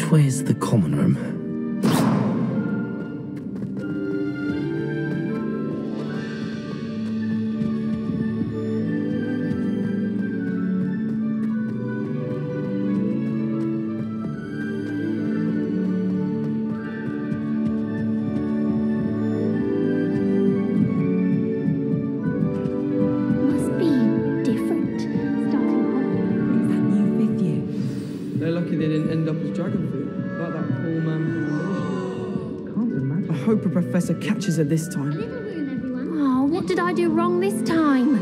Which way is the common room? Professor catches her this time. Oh, what did I do wrong this time?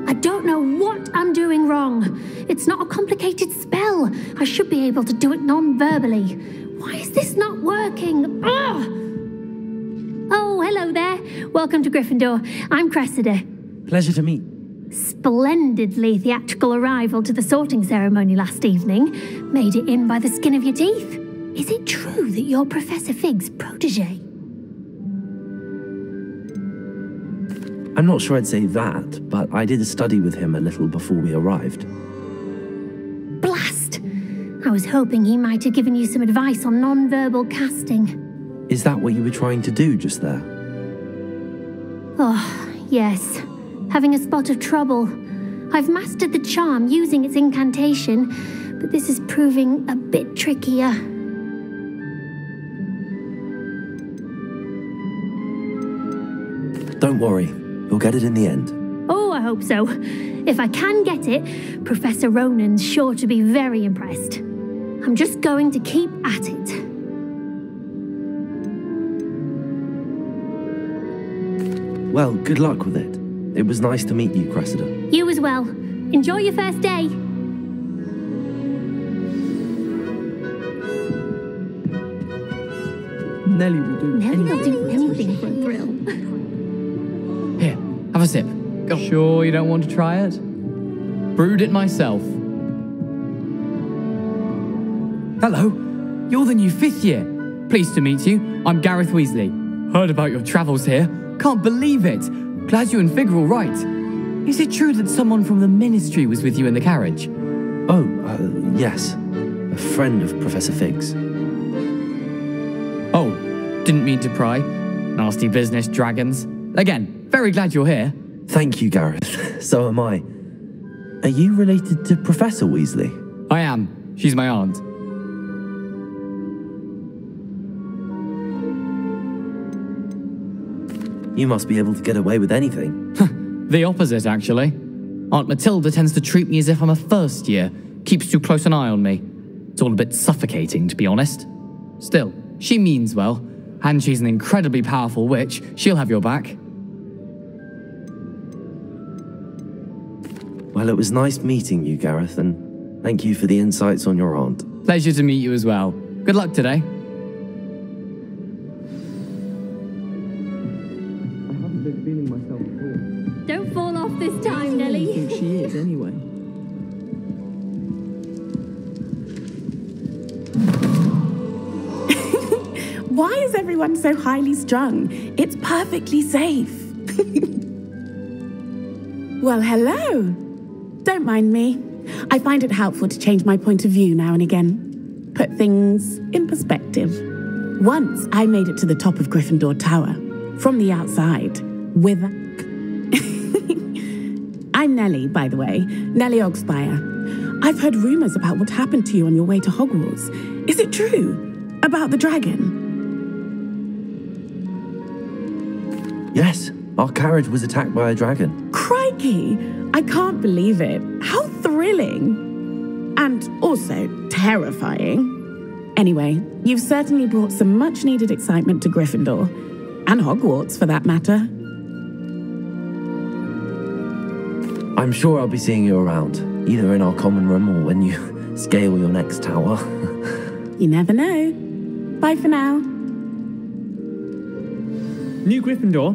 I don't know what I'm doing wrong. It's not a complicated spell. I should be able to do it non-verbally. Why is this not working? Ugh! Oh, hello there. Welcome to Gryffindor. I'm Cressida. Pleasure to meet. Splendidly theatrical arrival to the sorting ceremony last evening. Made it in by the skin of your teeth. Is it true that you're Professor Fig's protégé? I'm not sure I'd say that, but I did study with him a little before we arrived. Blast! I was hoping he might have given you some advice on non-verbal casting. Is that what you were trying to do just there? Oh, yes. Having a spot of trouble. I've mastered the charm using its incantation, but this is proving a bit trickier. Don't worry, you'll get it in the end. Oh, I hope so. If I can get it, Professor Ronan's sure to be very impressed. I'm just going to keep at it. Well, good luck with it. It was nice to meet you, Cressida. You as well. Enjoy your first day. Nellie will do anything for a thrill. Here, have a sip. Go. Sure you don't want to try it? Brewed it myself. Hello, you're the new 5th year. Pleased to meet you. I'm Gareth Weasley. Heard about your travels here. Can't believe it. Glad you and Fig are all right. Is it true that someone from the Ministry was with you in the carriage? Oh, yes. A friend of Professor Fig's. Oh, didn't mean to pry. Nasty business, dragons. Again, very glad you're here. Thank you, Gareth. So am I. Are you related to Professor Weasley? I am. She's my aunt. You must be able to get away with anything. The opposite, actually. Aunt Matilda tends to treat me as if I'm a first year. Keeps too close an eye on me. It's all a bit suffocating, to be honest. Still, she means well. And she's an incredibly powerful witch. She'll have your back. Well, it was nice meeting you, Gareth, and thank you for the insights on your aunt. Pleasure to meet you as well. Good luck today. Don't fall off this time, Nellie. I think she is, anyway. Why is everyone so highly strung? It's perfectly safe. Well, hello. Don't mind me. I find it helpful to change my point of view now and again. Put things in perspective. Once I made it to the top of Gryffindor Tower, from the outside, with... I'm Nellie, by the way. Nellie Ogspire. I've heard rumors about what happened to you on your way to Hogwarts. Is it true? About the dragon? Yes, our carriage was attacked by a dragon. Crikey! I can't believe it. How thrilling. And also terrifying. Anyway, you've certainly brought some much-needed excitement to Gryffindor. And Hogwarts, for that matter. I'm sure I'll be seeing you around, either in our common room or when you scale your next tower. You never know. Bye for now. New Gryffindor.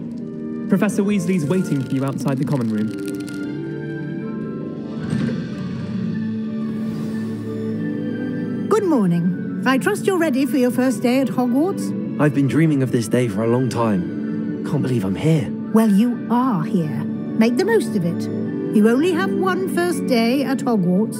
Professor Weasley's waiting for you outside the common room. Good morning. I trust you're ready for your first day at Hogwarts? I've been dreaming of this day for a long time. Can't believe I'm here. Well, you are here. Make the most of it. You only have one first day at Hogwarts.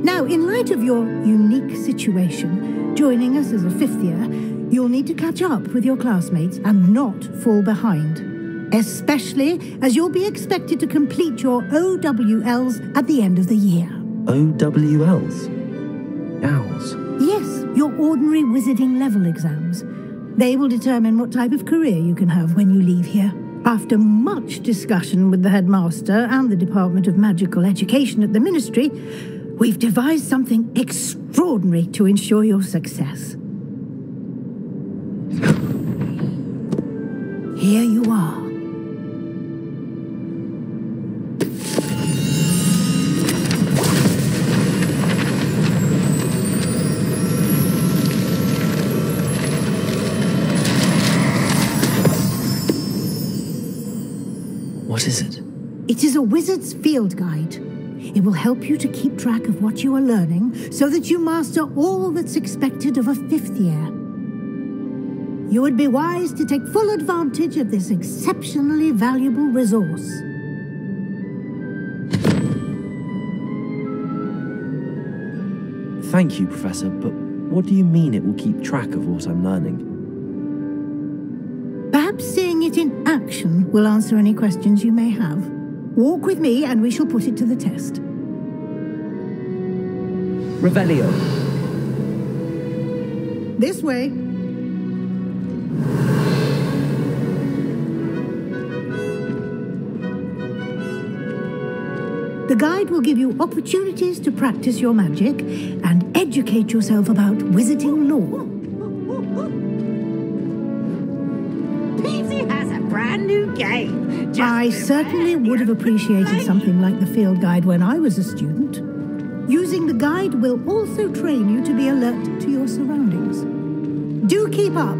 Now, in light of your unique situation, joining us as a fifth year, you'll need to catch up with your classmates and not fall behind. Especially as you'll be expected to complete your OWLs at the end of the year. OWLs? Owls? Yes, your ordinary wizarding level exams. They will determine what type of career you can have when you leave here. After much discussion with the headmaster and the Department of Magical Education at the Ministry, we've devised something extraordinary to ensure your success. Here you are. What is it? It is a wizard's field guide. It will help you to keep track of what you are learning so that you master all that's expected of a fifth year. You would be wise to take full advantage of this exceptionally valuable resource. Thank you, Professor, but what do you mean it will keep track of what I'm learning? Perhaps seeing it in action will answer any questions you may have. Walk with me and we shall put it to the test. Revelio. This way. The guide will give you opportunities to practice your magic and educate yourself about wizarding lore. Peasy has a brand new game. I certainly would have appreciated something like the field guide when I was a student. Using the guide will also train you to be alert to your surroundings. Do keep up.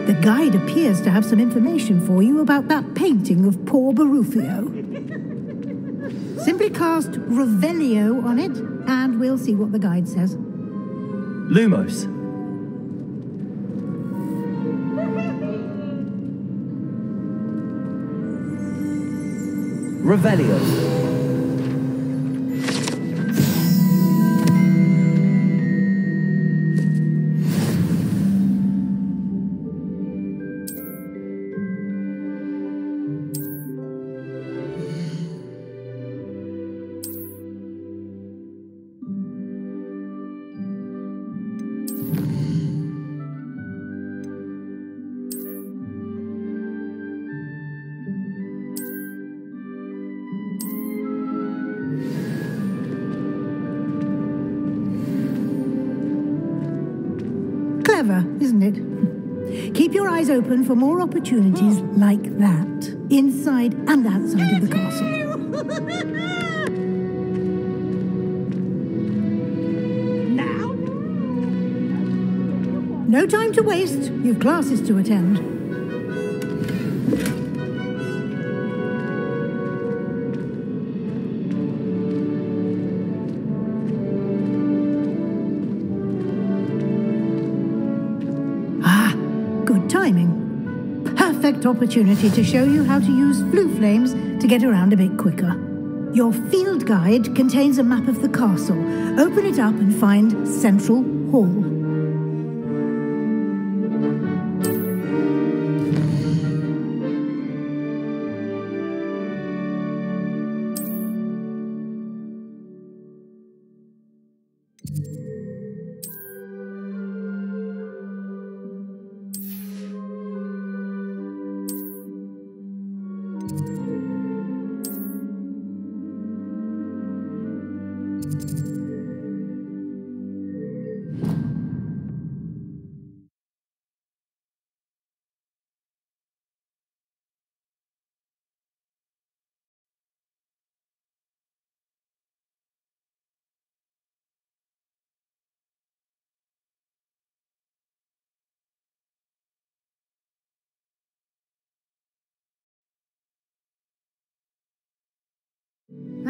The guide appears to have some information for you about that painting of poor Barufio. Simply cast Revelio on it, and we'll see what the guide says. Lumos. Revelio. Clever, isn't it? Keep your eyes open for more opportunities like that, inside and outside of the castle. Now? No time to waste. You've classes to attend. Good timing. Perfect opportunity to show you how to use blue flames to get around a bit quicker. Your field guide contains a map of the castle. Open it up and find Central Hall.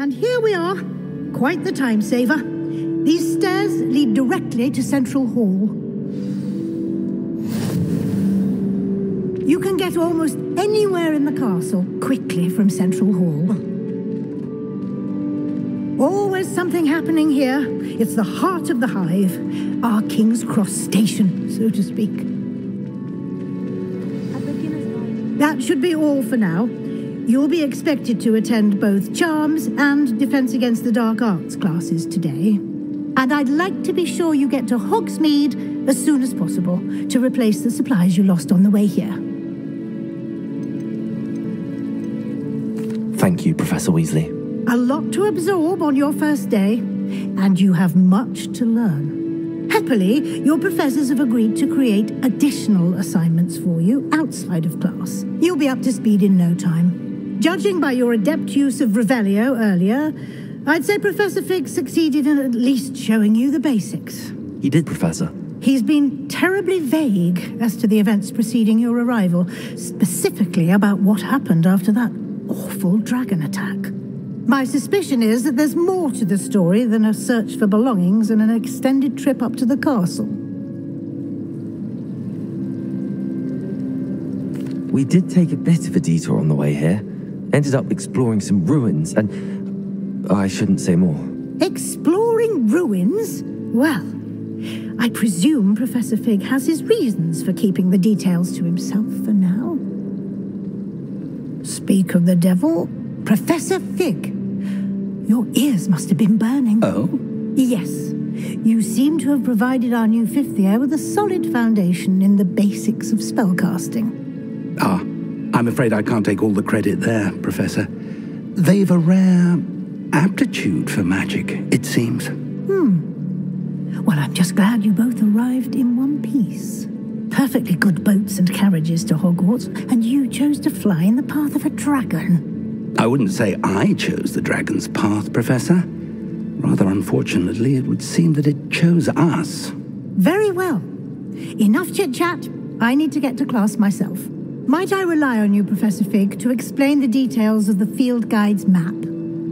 And here we are. Quite the time saver. These stairs lead directly to Central Hall. You can get get almost anywhere in the castle quickly from Central Hall. Always something happening here. It's the heart of the hive, our King's Cross station, so to speak. That should be all for now. You'll be expected to attend both Charms and Defense Against the Dark Arts classes today. And I'd like to be sure you get to Hogsmeade as soon as possible to replace the supplies you lost on the way here. Thank you, Professor Weasley. A lot to absorb on your first day, and you have much to learn. Happily, your professors have agreed to create additional assignments for you outside of class. You'll be up to speed in no time. Judging by your adept use of Revelio earlier, I'd say Professor Fig succeeded in at least showing you the basics. He did, Professor. He's been terribly vague as to the events preceding your arrival, specifically about what happened after that awful dragon attack. My suspicion is that there's more to the story than a search for belongings and an extended trip up to the castle. We did take a bit of a detour on the way here. Ended up exploring some ruins and... I shouldn't say more. Exploring ruins? Well, I presume Professor Fig has his reasons for keeping the details to himself for now. Speak of the devil, Professor Fig. Your ears must have been burning. Oh? Yes. You seem to have provided our new fifth year with a solid foundation in the basics of spellcasting. Ah, I'm afraid I can't take all the credit there, Professor. They've a rare aptitude for magic, it seems. Well, I'm just glad you both arrived in one piece. Perfectly good boats and carriages to Hogwarts, and you chose to fly in the path of a dragon. I wouldn't say I chose the dragon's path, Professor. Rather unfortunately, it would seem that it chose us. Very well. Enough chit-chat. I need to get to class myself. Might I rely on you, Professor Fig, to explain the details of the field guide's map?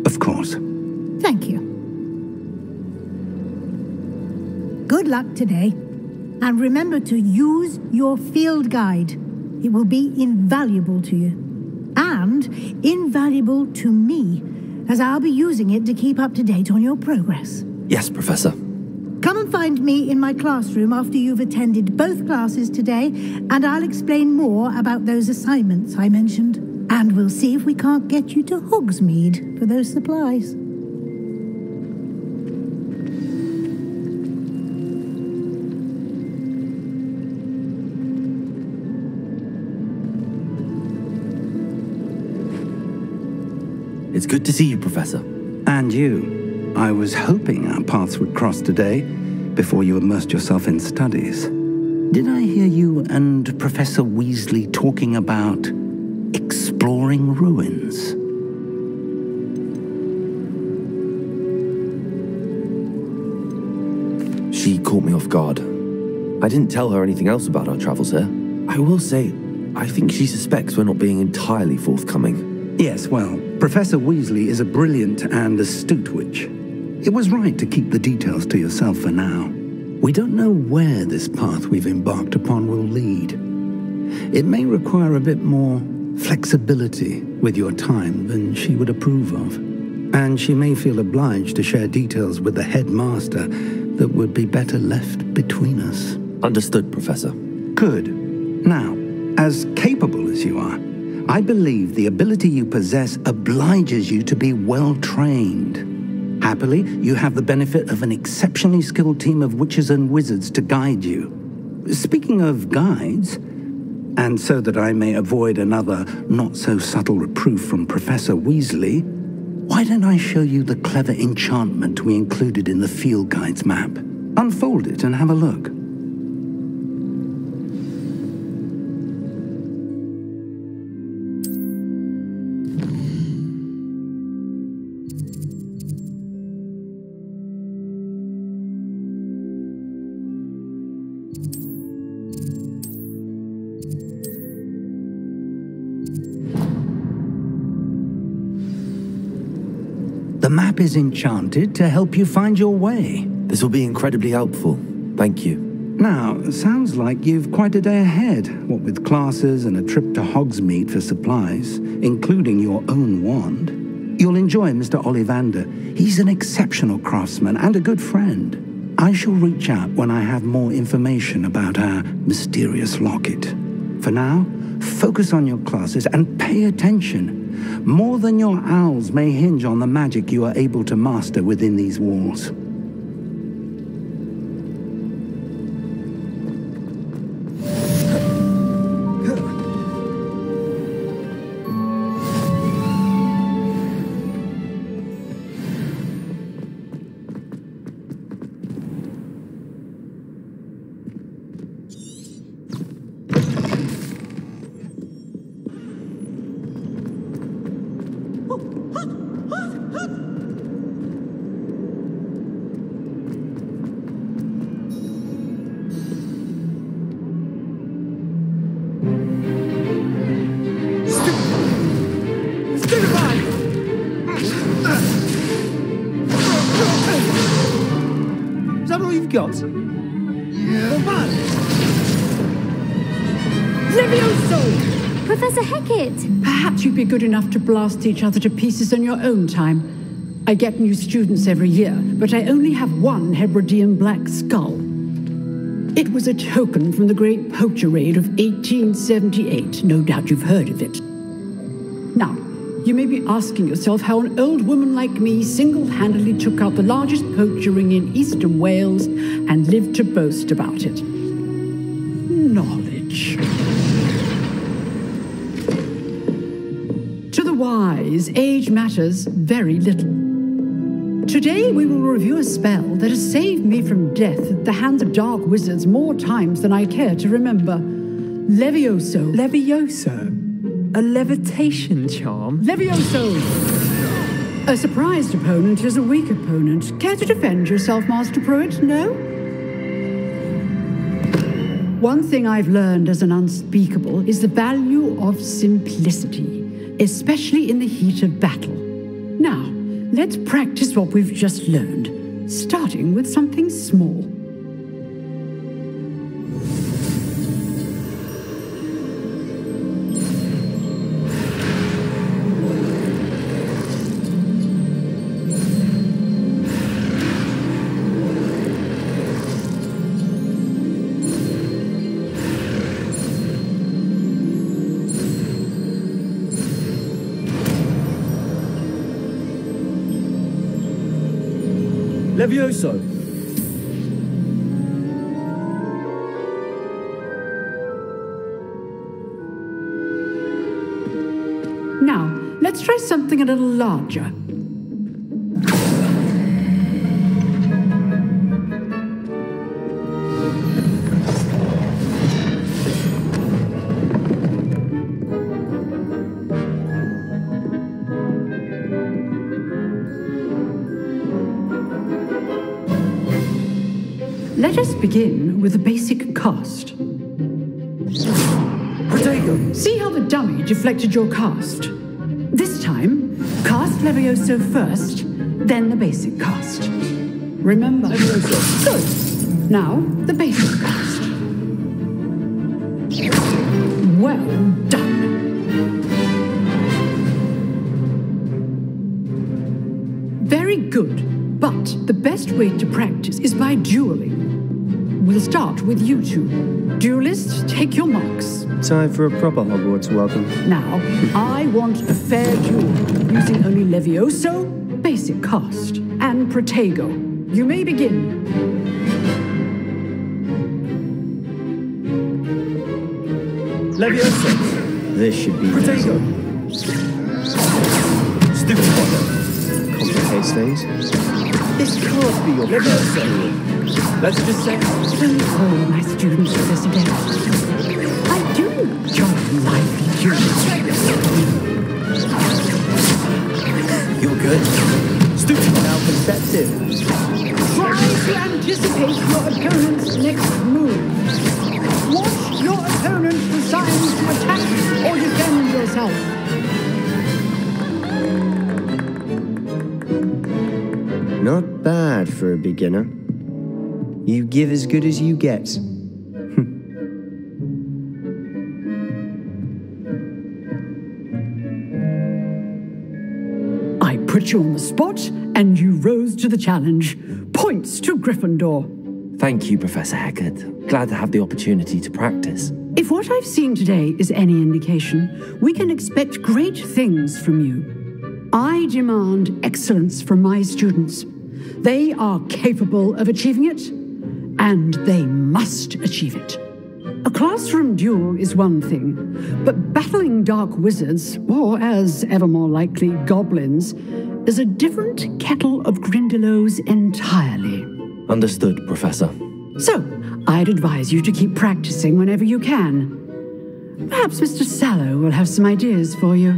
Of course. Thank you. Good luck today. And remember to use your field guide. It will be invaluable to you. And invaluable to me, as I'll be using it to keep up to date on your progress. Yes, Professor. Come and find me in my classroom after you've attended both classes today, and I'll explain more about those assignments I mentioned. And we'll see if we can't get you to Hogsmeade for those supplies. It's good to see you, Professor. And you. I was hoping our paths would cross today, before you immersed yourself in studies. Did I hear you and Professor Weasley talking about exploring ruins? She caught me off guard. I didn't tell her anything else about our travels here. I will say, I think she suspects we're not being entirely forthcoming. Yes, well, Professor Weasley is a brilliant and astute witch. It was right to keep the details to yourself for now. We don't know where this path we've embarked upon will lead. It may require a bit more flexibility with your time than she would approve of. And she may feel obliged to share details with the headmaster that would be better left between us. Understood, Professor. Good. Now, as capable as you are, I believe the ability you possess obliges you to be well-trained. Happily, you have the benefit of an exceptionally skilled team of witches and wizards to guide you. Speaking of guides, and so that I may avoid another not-so-subtle reproof from Professor Weasley, why don't I show you the clever enchantment we included in the field guide's map? Unfold it and have a look. The map is enchanted to help you find your way. This will be incredibly helpful. Thank you. Now, sounds like you've quite a day ahead, what with classes and a trip to Hogsmeade for supplies, including your own wand. You'll enjoy Mr. Ollivander. He's an exceptional craftsman and a good friend. I shall reach out when I have more information about our mysterious locket. For now, focus on your classes and pay attention. More than your owls may hinge on the magic you are able to master within these walls. Is that all you've got? Levioso! Professor Hecat! Perhaps you'd be good enough to blast each other to pieces on your own time. I get new students every year, but I only have one Hebridean black skull. It was a token from the Great Poacher Raid of 1878. No doubt you've heard of it. Now, you may be asking yourself how an old woman like me single-handedly took out the largest poacher ring in eastern Wales and lived to boast about it. Knowledge. To the wise, age matters very little. Today we will review a spell that has saved me from death at the hands of dark wizards more times than I care to remember. Levioso. Levioso? A levitation charm? Levioso! A surprised opponent is a weak opponent. Care to defend yourself, Master Pruitt? No? One thing I've learned as an unspeakable is the value of simplicity, especially in the heat of battle. Now, let's practice what we've just learned, starting with something small. Levioso! Now, let's try something a little larger. Let us begin with the basic cast. Protego! See how the dummy deflected your cast? This time, cast Levioso first, then the basic cast. Remember? Levioso. Good. Now, the basic cast. Well done. Very good, but the best way to practice is by dueling. We'll start with you two. Duelists, take your marks. Time for a proper Hogwarts welcome. Now, I want a fair duel, using only Levioso, basic cast, and Protego. You may begin. Levioso! This should be Protego! Stupid Potter! Complicates things. This can't be your Levioso! Let's just say... Don't call my students this again. I do enjoy lively duels. You're good. Stupid now perceptive. Try to anticipate your opponent's next move. Watch your opponent for signs to attack or defend yourself. Not bad for a beginner. You give as good as you get. put you on the spot, and you rose to the challenge. Points to Gryffindor. Thank you, Professor Hecat. Glad to have the opportunity to practice. If what I've seen today is any indication, we can expect great things from you. I demand excellence from my students. They are capable of achieving it, and they must achieve it. A classroom duel is one thing, but battling dark wizards, or as ever more likely, goblins, is a different kettle of Grindylows entirely. Understood, Professor. So, I'd advise you to keep practicing whenever you can. Perhaps Mr. Sallow will have some ideas for you.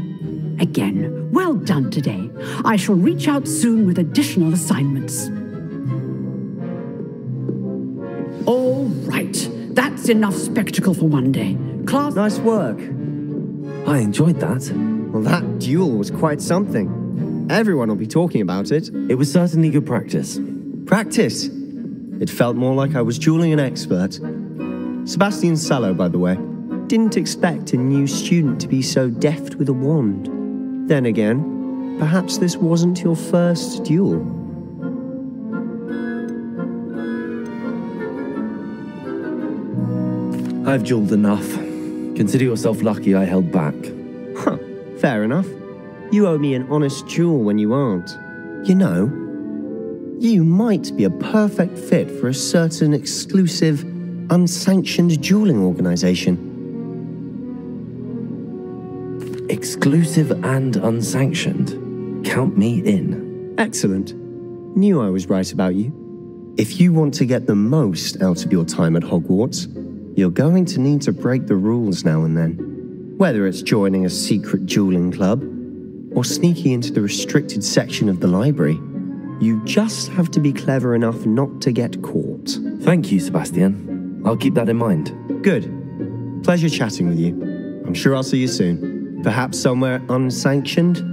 Again, well done today. I shall reach out soon with additional assignments. All right. That's enough spectacle for one day. Class... Nice work. I enjoyed that. Well, that duel was quite something. Everyone will be talking about it. It was certainly good practice. Practice? It felt more like I was dueling an expert. Sebastian Sallow, by the way. Didn't expect a new student to be so deft with a wand. Then again, perhaps this wasn't your first duel. I've dueled enough. Consider yourself lucky I held back. Huh, fair enough. You owe me an honest duel when you aren't. You know, you might be a perfect fit for a certain exclusive, unsanctioned dueling organization. Exclusive and unsanctioned. Count me in. Excellent. Knew I was right about you. If you want to get the most out of your time at Hogwarts, you're going to need to break the rules now and then. Whether it's joining a secret dueling club, or sneaking into the restricted section of the library, you just have to be clever enough not to get caught. Thank you, Sebastian. I'll keep that in mind. Good. Pleasure chatting with you. I'm sure I'll see you soon. Perhaps somewhere unsanctioned?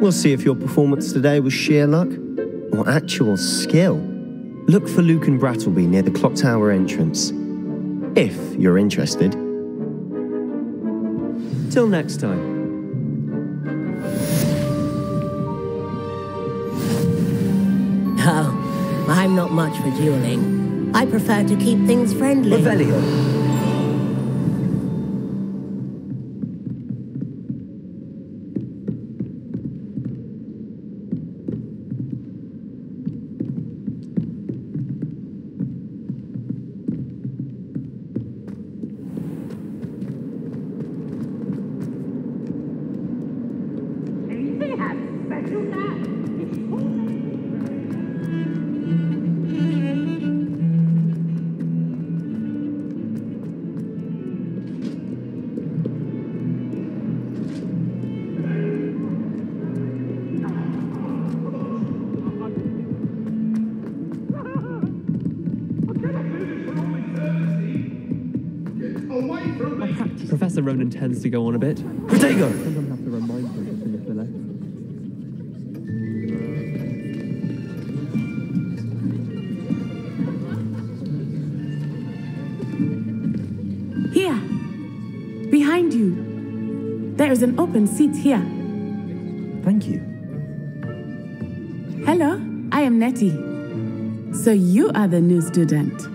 We'll see if your performance today was sheer luck or actual skill. Look for Luke and Brattleby near the clock tower entrance, if you're interested. Till next time. Oh, I'm not much for dueling. I prefer to keep things friendly. Revelio. Professor Ronan tends to go on a bit. Protego! Sometimes have to remind him to finish the lesson. Here, behind you. There is an open seat here. Thank you. Hello, I am Nettie. So you are the new student.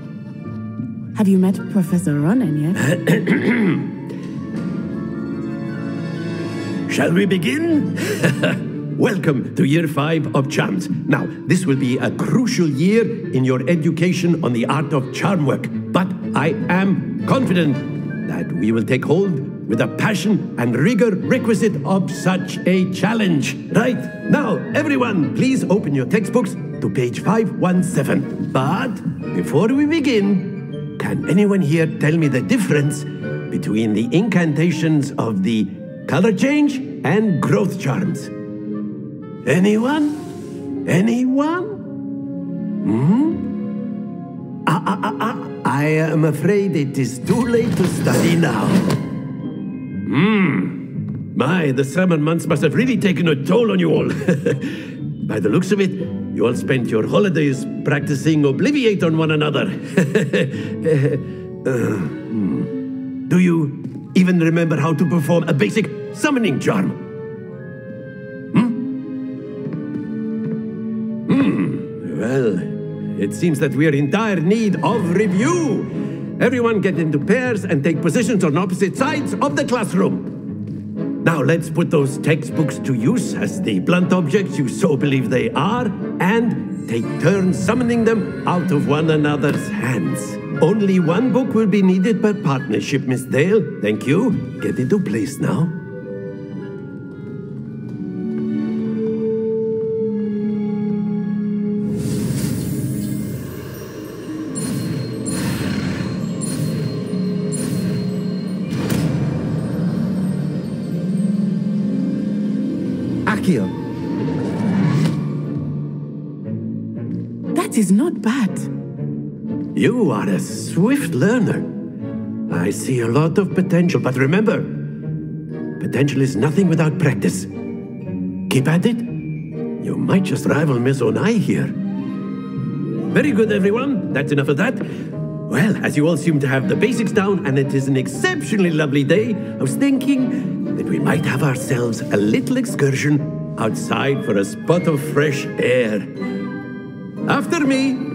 Have you met Professor Ronan yet? Shall we begin? Welcome to Year 5 of Charms. Now, this will be a crucial year in your education on the art of charm work, but I am confident that we will take hold with the passion and rigor requisite of such a challenge. Right, now, everyone, please open your textbooks to page 517. But before we begin, can anyone here tell me the difference between the incantations of the color change and growth charms? Anyone? Anyone? I am afraid it is too late to study now. My, the summer months must have really taken a toll on you all. By the looks of it, you all spent your holidays practicing Obliviate on one another. Do you even remember how to perform a basic summoning charm? Well, it seems that we are in dire need of review. Everyone get into pairs and take positions on opposite sides of the classroom. Now let's put those textbooks to use as the blunt objects you so believe they are, and take turns summoning them out of one another's hands. Only one book will be needed per partnership, Miss Dale. Thank you. Get into place now. That is not bad. You are a swift learner. I see a lot of potential, but remember, potential is nothing without practice. Keep at it. You might just rival Miss Onai here. Very good, everyone. That's enough of that. Well, as you all seem to have the basics down, and it is an exceptionally lovely day, I was thinking that we might have ourselves a little excursion outside for a spot of fresh air. After me.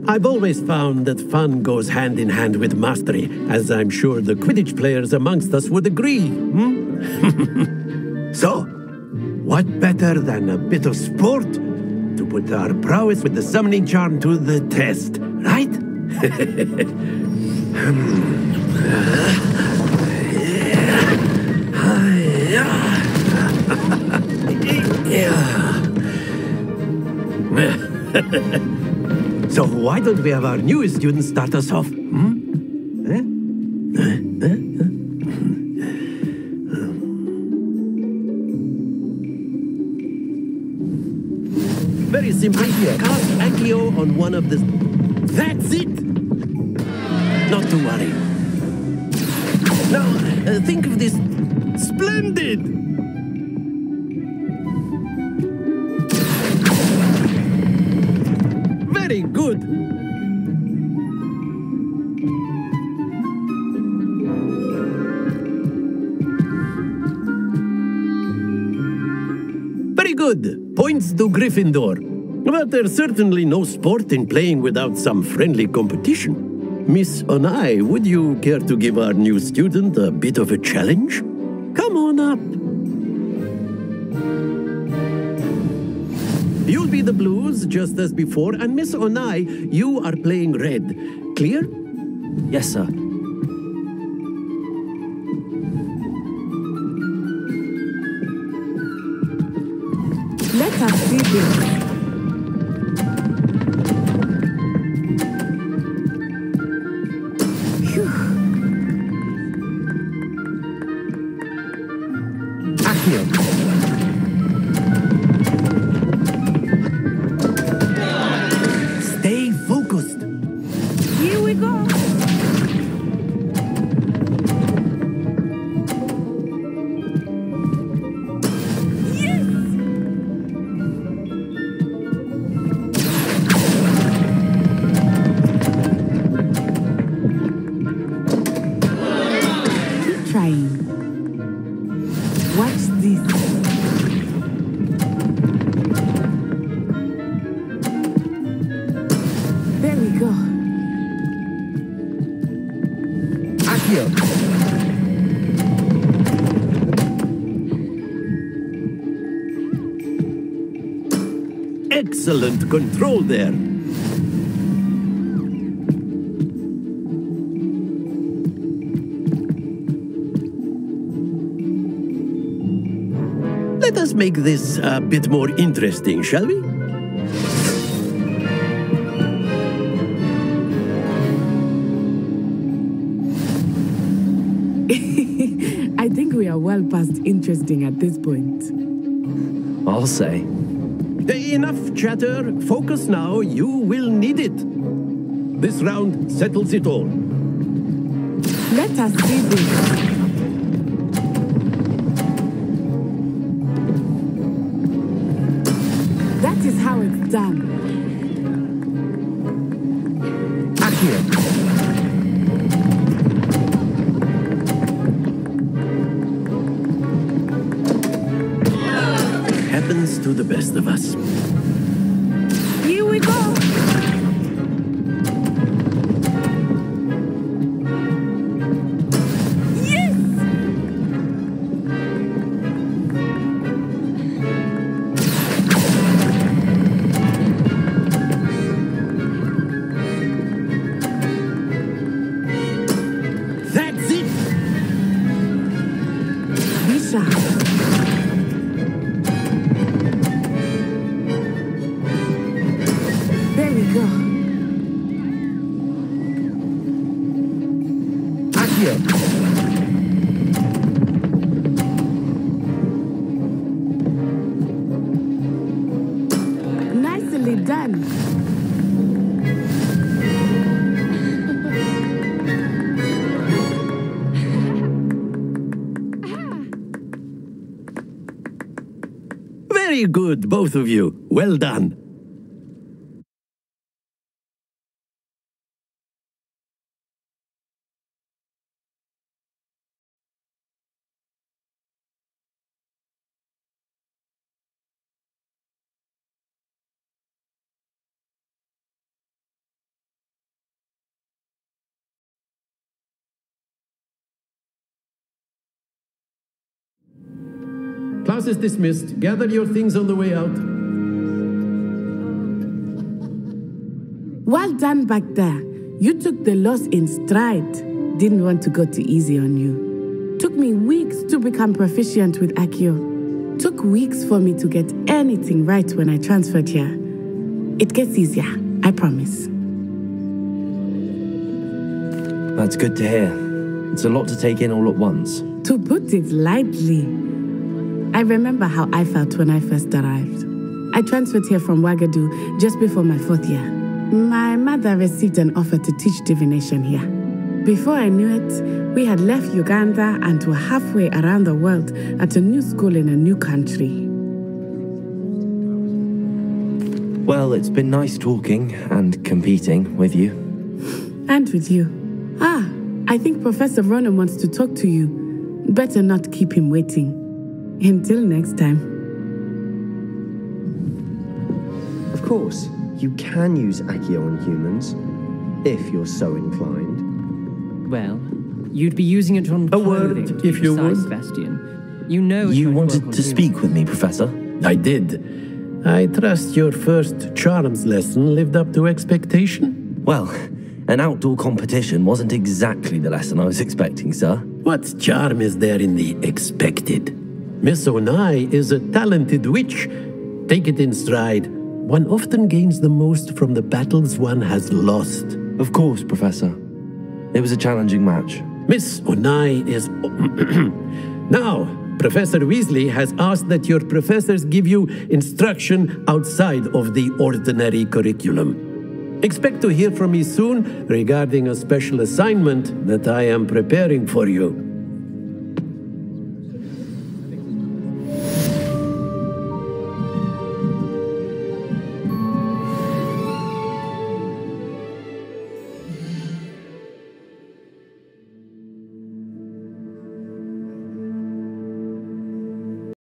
I've always found that fun goes hand in hand with mastery, as I'm sure the Quidditch players amongst us would agree. So, what better than a bit of sport to put our prowess with the summoning charm to the test, right? So why don't we have our newest student start us off? Very simply, cast Accio on one of the... That's it! Not to worry. Now, think of this... Splendid! Very good. Very good. Points to Gryffindor. But there's certainly no sport in playing without some friendly competition. Miss Onai, would you care to give our new student a bit of a challenge? Come on up. You'll be the blues, just as before, and Miss Onai, you are playing red. Clear? Yes, sir. Let us see this. Stay focused. Here we go. Trying. Watch this. There we go. Accio. Excellent control there. Let us make this a bit more interesting, shall we? I think we are well past interesting at this point. I'll say. Enough chatter. Focus now. You will need it. This round settles it all. Let us see this. That is how it's done. Happens to the best of us. Here we go. Nicely done. Very good, both of you. Well done. Class is dismissed. Gather your things on the way out. Well done back there. You took the loss in stride. Didn't want to go too easy on you. Took me weeks to become proficient with Accio. Took weeks for me to get anything right when I transferred here. It gets easier, I promise. That's good to hear. It's a lot to take in all at once. To put it lightly. I remember how I felt when I first arrived. I transferred here from Ouagadougou just before my 4th year. My mother received an offer to teach divination here. Before I knew it, we had left Uganda and were halfway around the world at a new school in a new country. Well, it's been nice talking and competing with you. And with you. I think Professor Ronan wants to talk to you. Better not keep him waiting. Until next time. Of course, you can use Accio on humans, if you're so inclined. Well, you'd be using it on a word, if you would. Sebastian. You know you wanted to speak with me, Professor? I did. I trust your first charms lesson lived up to expectation? Well, an outdoor competition wasn't exactly the lesson I was expecting, sir. What charm is there in the expected? Miss Onai is a talented witch. Take it in stride. One often gains the most from the battles one has lost. Of course, Professor. It was a challenging match. Miss Onai is... Now, Professor Weasley has asked that your professors give you instruction outside of the ordinary curriculum. Expect to hear from me soon regarding a special assignment that I am preparing for you.